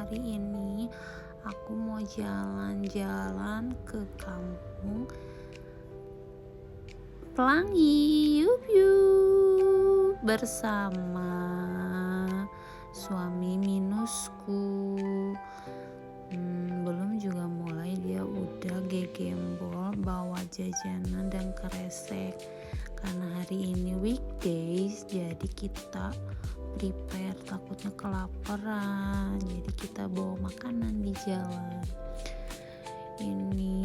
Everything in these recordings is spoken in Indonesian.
hari ini aku mau jalan-jalan ke kampung Pelangi bersama suami minusku. Belum juga mulai dia udah gegembol bawa jajanan dan kresek. Karena hari ini weekdays, jadi kita prepare, takutnya kelaparan, jadi kita bawa makanan di jalan. Ini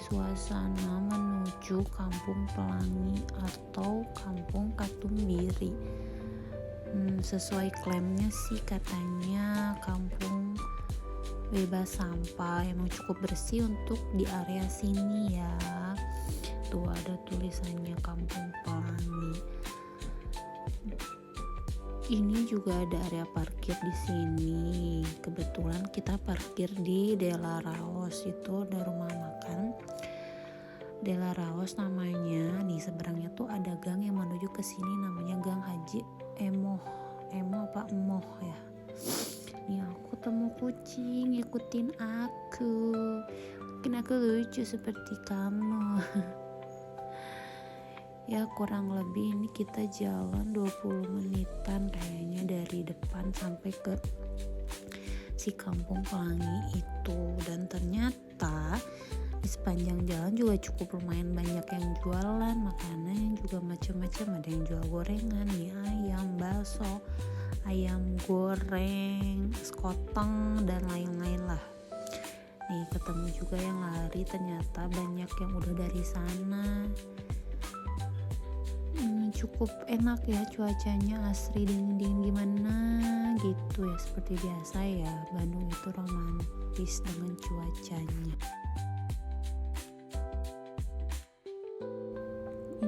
suasana menuju Kampung Pelangi atau Kampung Katumbiri. Sesuai klaimnya sih katanya kampung bebas sampah, emang cukup bersih untuk di area sini ya. Tuh ada tulisannya Kampung Pelangi. Ini juga ada area parkir di sini. Kebetulan kita parkir di Della Raos, itu ada rumah makan Della Raos namanya. Nih seberangnya tuh ada gang yang menuju ke sini namanya Gang Haji Emoh apa Emoh ya. Nih aku temu kucing, ikutin aku. Mungkin aku lucu seperti kamu. Ya kurang lebih ini kita jalan 20 menitan kayaknya dari depan sampai ke si Kampung Pelangi itu. Dan ternyata di sepanjang jalan juga cukup lumayan banyak yang jualan makanan yang juga macam-macam. Ada yang jual gorengan, mie ayam, bakso, ayam goreng, sekoteng dan lain-lain lah. Nih ketemu juga yang lari, ternyata banyak yang udah dari sana. Cukup enak ya cuacanya, asri dingin gimana gitu ya, seperti biasa ya, Bandung itu romantis dengan cuacanya.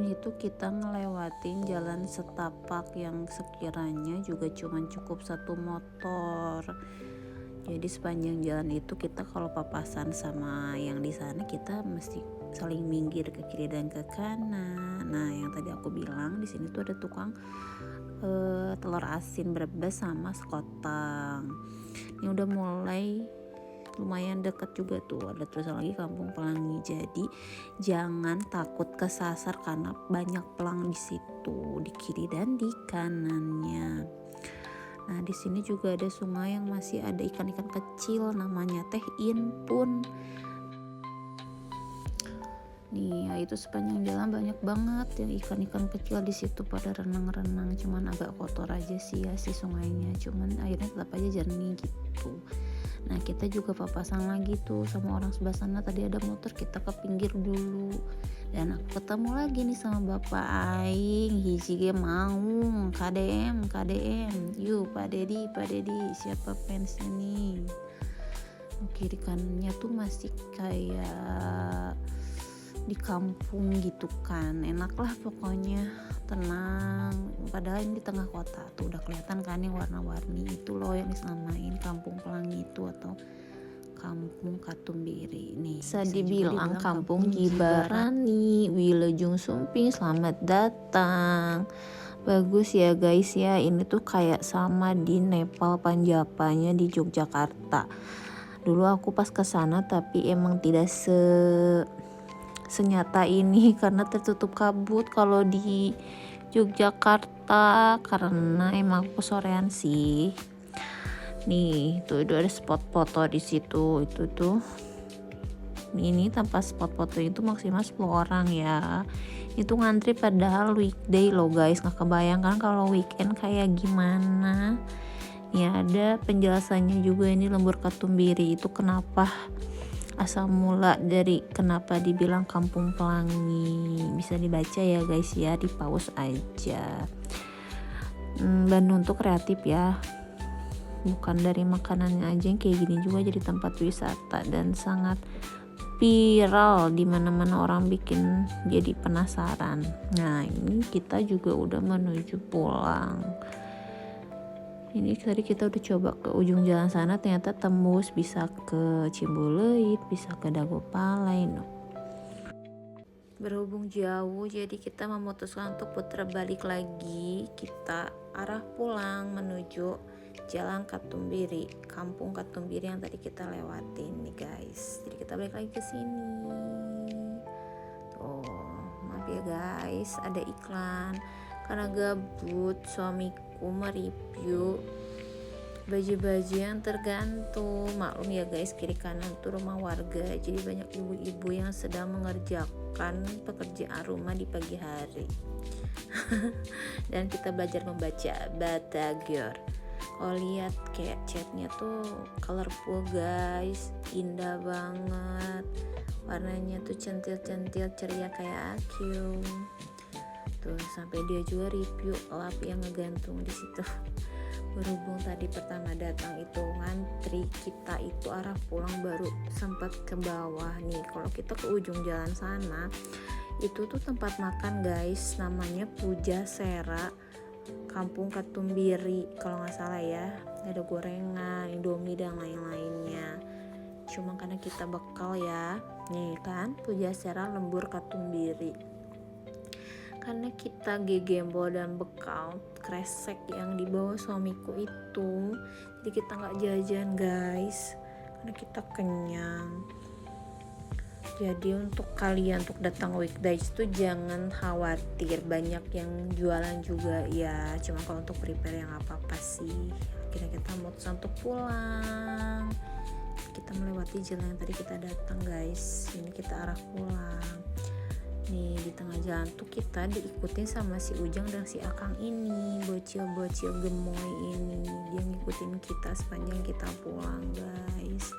Ini tuh kita ngelewatin jalan setapak yang sekiranya juga cuman cukup satu motor. Jadi sepanjang jalan itu kita kalau papasan sama yang di sana kita mesti saling minggir ke kiri dan ke kanan. Nah, yang tadi aku bilang di sini tuh ada tukang telur asin Brebes sama sekoteng. Ini udah mulai lumayan deket juga tuh, ada tulisan lagi Kampung Pelangi. Jadi jangan takut kesasar karena banyak pelang di situ, di kiri dan di kanannya. Nah, di sini juga ada sungai yang masih ada ikan-ikan kecil namanya Teh Inpun. Nih, ya itu sepanjang jalan banyak banget yang ikan-ikan kecil di situ pada renang-renang. Cuman agak kotor aja sih ya si sungainya. Cuman airnya tetap aja jernih gitu. Nah, kita juga papasan lagi tuh sama orang sebelah sana. Tadi ada motor, kita ke pinggir dulu. Dan aku ketemu lagi nih sama bapak aing, hiji ge mau KDM, yuk Pak Dedi, siapa fansnya nih. Kiri kanannya tuh masih kayak di kampung gitu kan, enak lah pokoknya, tenang. Padahal ini di tengah kota tuh udah kelihatan kan yang warna-warni itu loh yang disamain Kampung Pelangi itu atau Kampung Katumbiri nih. Bisa dibilang Kampung Gibarani, Wilujeng Sumping, selamat datang. Bagus ya guys ya, ini tuh kayak sama di Nepal Panjapanya di Yogyakarta. Dulu aku pas kesana tapi emang tidak senyata ini karena tertutup kabut kalau di Yogyakarta, karena emang aku sorean sih. Nih tuh ada spot foto di situ, itu tuh ini tanpa spot foto itu maksimal 10 orang ya. Itu ngantri padahal weekday loh guys, nggak kebayang kan kalau weekend kayak gimana. Ya ada penjelasannya juga ini lembur Katumbiri itu kenapa, asal mula dari kenapa dibilang Kampung Pelangi. Bisa dibaca ya guys ya, di pause aja. Bandung tuh kreatif ya, bukan dari makanannya aja yang kayak gini juga jadi tempat wisata dan sangat viral, di mana-mana orang bikin jadi penasaran. Nah, ini kita juga udah menuju pulang. Ini tadi kita udah coba ke ujung jalan sana, ternyata tembus bisa ke Cimbuleuit, bisa ke Dagopalai. Berhubung jauh, jadi kita memutuskan untuk putar balik lagi. Kita arah pulang menuju Jalan Katumbiri, kampung Katumbiri yang tadi kita lewatin nih guys. Jadi kita balik lagi ke sini. Tuh, maaf ya guys, ada iklan. Karena gabut, suamiku mereview baju-baju yang tergantung. Maklum ya guys, kiri kanan tuh rumah warga. Jadi banyak ibu-ibu yang sedang mengerjakan pekerjaan rumah di pagi hari. Dan kita belajar membaca Batagor. Kalau lihat kayak catnya tuh colorful guys, indah banget, warnanya tuh centil-centil ceria kayak aku tuh. Sampai dia juga review lap yang ngegantung di situ. Berhubung tadi pertama datang itu ngantri, kita itu arah pulang baru sempat ke bawah nih. Kalau kita ke ujung jalan sana itu tuh tempat makan guys, namanya Pujasera Kampung Katumbiri kalau nggak salah ya. Ada gorengan, indomie dan lain-lainnya. Cuma karena kita bekal ya, nih kan Pujasera Lembur Katumbiri. Karena kita gegembo dan bekal kresek yang dibawa suamiku itu, jadi kita nggak jajan guys, karena kita kenyang. Jadi untuk kalian untuk datang weekdays itu jangan khawatir, banyak yang jualan juga ya. Cuma kalau untuk prepare yang apa-apa sih. Akhirnya kita memutuskan untuk pulang. Kita melewati jalan yang tadi kita datang guys. Ini kita arah pulang. Nih di tengah jalan tuh kita diikutin sama si Ujang dan si Akang ini, bocil-bocil gemoy ini. Dia ngikutin kita sepanjang kita pulang guys.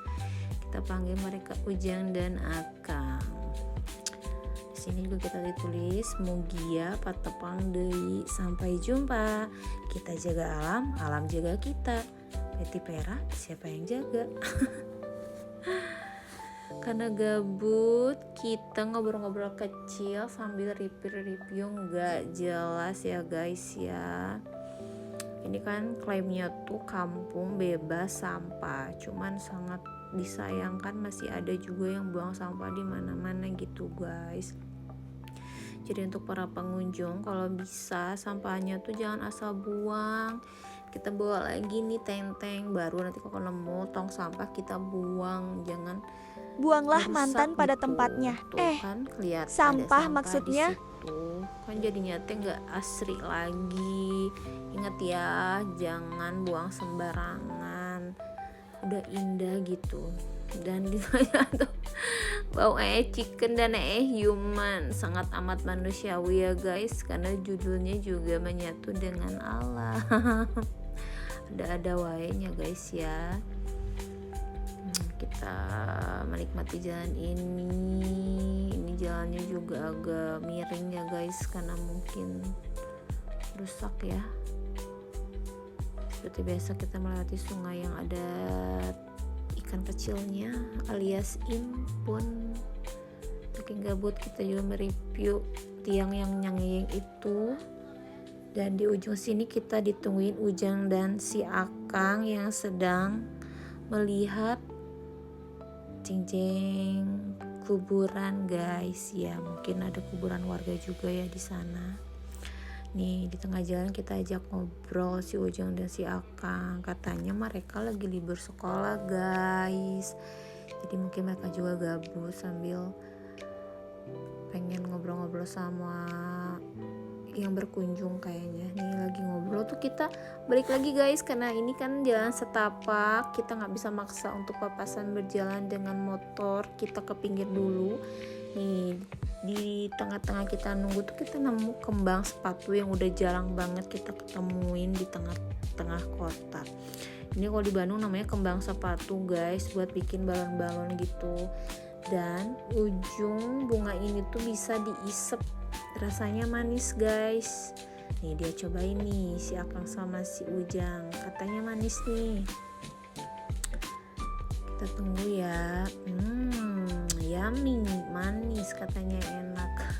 Kita panggil mereka Ujang dan Akang. Di sini juga kita ditulis Mugia Patepang Deui. Sampai jumpa. Kita jaga alam, alam jaga kita. Peti Pera, siapa yang jaga? Karena gabut, kita ngobrol-ngobrol kecil sambil review nggak jelas ya guys ya. Ini kan klaimnya tuh kampung bebas sampah, cuman sangat disayangkan masih ada juga yang buang sampah di mana-mana gitu guys. Jadi untuk para pengunjung, kalau bisa sampahnya tuh jangan asal buang. Kita bawa lagi nih tenteng baru, nanti kalau nemu tong sampah kita buang, jangan buanglah mantan pada gitu. tempatnya. Tuh kan kelihatan sampah ada maksudnya disitu. Kan jadinya teh nggak asri lagi. Ingat ya, jangan buang sembarangan. Udah indah gitu. Dan ditanya tuh bau chicken dan human, sangat amat manusiawi ya guys, karena judulnya juga menyatu dengan alam. ada wainya guys ya. Kita menikmati jalan ini jalannya juga agak miring ya guys, karena mungkin rusak ya. Seperti biasa kita melewati sungai yang ada ikan kecilnya alias impun. Makin gabut kita juga mereview tiang yang nyenging itu. Dan di ujung sini kita ditungguin Ujang dan si Akang yang sedang melihat cincin kuburan guys ya. Mungkin ada kuburan warga juga ya di sana. Nih di tengah jalan kita ajak ngobrol si Ujang dan si Akang. Katanya mereka lagi libur sekolah guys. Jadi mungkin mereka juga gabut sambil pengen ngobrol-ngobrol sama yang berkunjung kayaknya. Nih lagi ngobrol tuh kita balik lagi guys, karena ini kan jalan setapak, kita nggak bisa maksa untuk papasan berjalan dengan motor. Kita ke pinggir dulu. Nih di tengah-tengah kita nunggu tuh kita nemu kembang sepatu yang udah jarang banget kita ketemuin di tengah kota. Ini kalau di Bandung namanya kembang sepatu guys, buat bikin balon-balon gitu. Dan ujung bunga ini tuh bisa diisep, rasanya manis guys. Nih dia cobain nih si Akang sama si Ujang, katanya manis nih. Kita tunggu ya. Yummy, manis katanya, enak.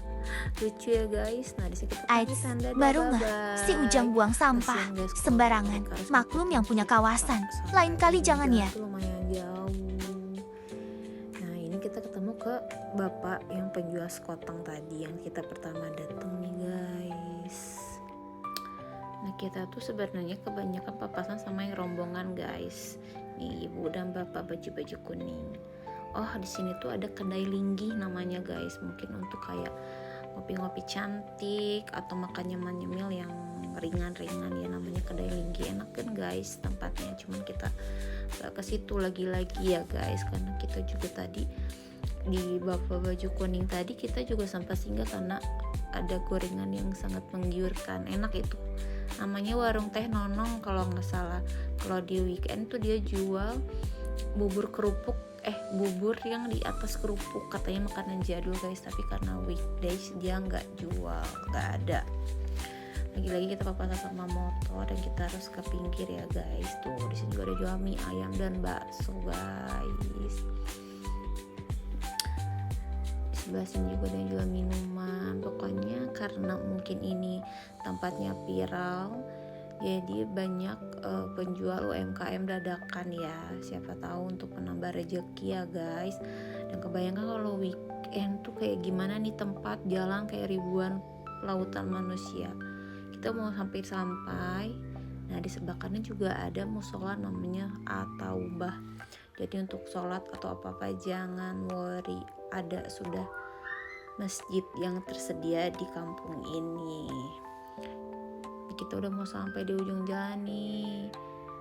Lucu ya guys. Nah disitu kita Aids, baru nggak si Ujang buang sampah sembarangan. Maklum yang punya kawasan. Lain kali jangan ya. Lumayan jauh. Nah ini kita ketemu ke bapak yang penjual sekoteng tadi yang kita pertama datang nih guys. Nah kita tuh sebenarnya kebanyakan papasan sama yang rombongan guys. Nih ibu dan bapak baju-baju kuning. Oh di sini tuh ada kedai linggih namanya guys. Mungkin untuk kayak ngopi-ngopi cantik atau makan nyemil yang ringan-ringan ya, namanya kedai linggih. Enak kan guys tempatnya, cuman kita gak ke situ lagi-lagi ya guys, karena kita juga tadi di bapak baju kuning tadi kita juga sempat singgah karena ada gorengan yang sangat menggiurkan. Enak itu, namanya warung teh Nonong kalau nggak salah. Kalau di weekend tuh dia jual bubur kerupuk, bubur yang di atas kerupuk, katanya makanan jadul guys, tapi karena weekdays dia nggak jual, nggak ada. Lagi-lagi kita papasan sama motor dan kita harus ke pinggir ya guys. Tuh di sini juga ada jual mie ayam dan bakso guys. Di sebelah sini juga ada yang jual minuman. Pokoknya karena mungkin ini tempatnya viral, jadi banyak penjual UMKM dadakan ya, siapa tahu untuk menambah rezeki ya guys. Dan kebayangkan kalau weekend tuh kayak gimana nih, tempat jalan kayak ribuan lautan manusia. Kita mau sampai, nah di sebelah kanan juga ada musola namanya At-Taubah. Jadi untuk sholat atau apa-apa jangan worry, ada sudah masjid yang tersedia di kampung ini. Kita udah mau sampai di ujung jalan nih.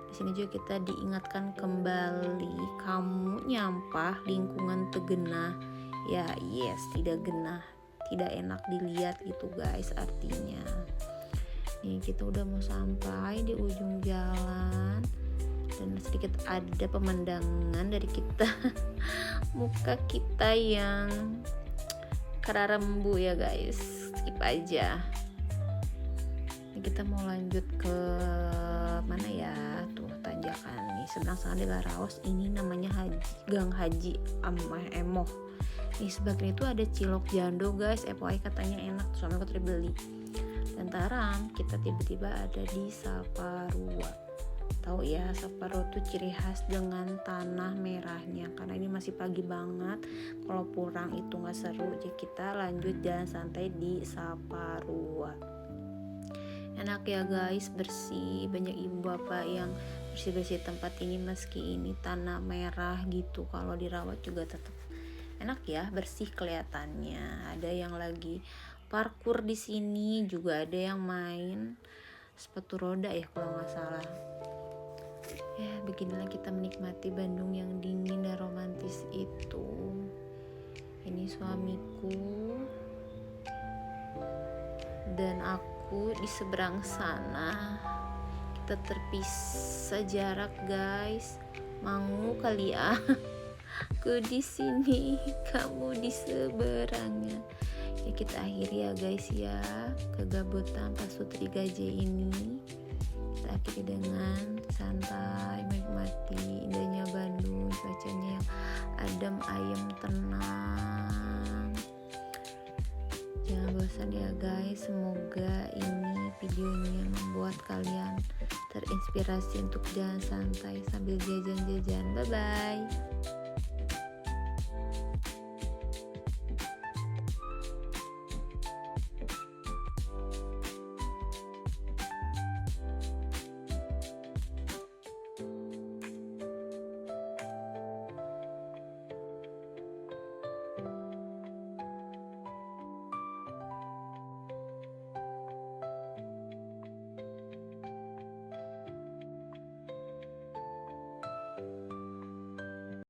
Di sini juga kita diingatkan kembali, kamu nyampah lingkungan tegenah ya, yes, tidak genah, tidak enak dilihat gitu guys artinya. Nih kita udah mau sampai di ujung jalan dan sedikit ada pemandangan dari kita muka kita yang kerarembu ya guys, skip aja. Kita mau lanjut ke mana ya, tuh tanjakan nih seberang sana di Laraos, ini namanya Gang Haji Emoh. Nih sebagian itu ada cilok jando guys, FYI katanya enak, suami aku beli. Lantaran kita tiba-tiba ada di Saparua. Tahu ya, Saparua tuh ciri khas dengan tanah merahnya, karena ini masih pagi banget, kalau pulang itu nggak seru, jadi kita lanjut jalan santai di Saparua. Enak ya guys, bersih, banyak ibu bapak yang bersih-bersih tempat ini meski ini tanah merah gitu. Kalau dirawat juga tetap enak ya, bersih kelihatannya. Ada yang lagi parkur di sini, juga ada yang main sepatu roda ya kalau nggak salah. Ya beginilah kita menikmati Bandung yang dingin dan romantis itu. Ini suamiku dan aku di seberang sana. Kita terpisah jarak guys. Mau kali ya? Aku di sini, kamu di seberangnya. Ya kita akhiri ya guys ya kegabutan Pasutri Gajah ini. Kita akhiri dengan santai menikmati indahnya Bandung, cuacanya yang adem ayem tenang. Jangan bosan ya guys, semoga ini videonya membuat kalian terinspirasi untuk jalan santai sambil jajan-jajan. Bye bye.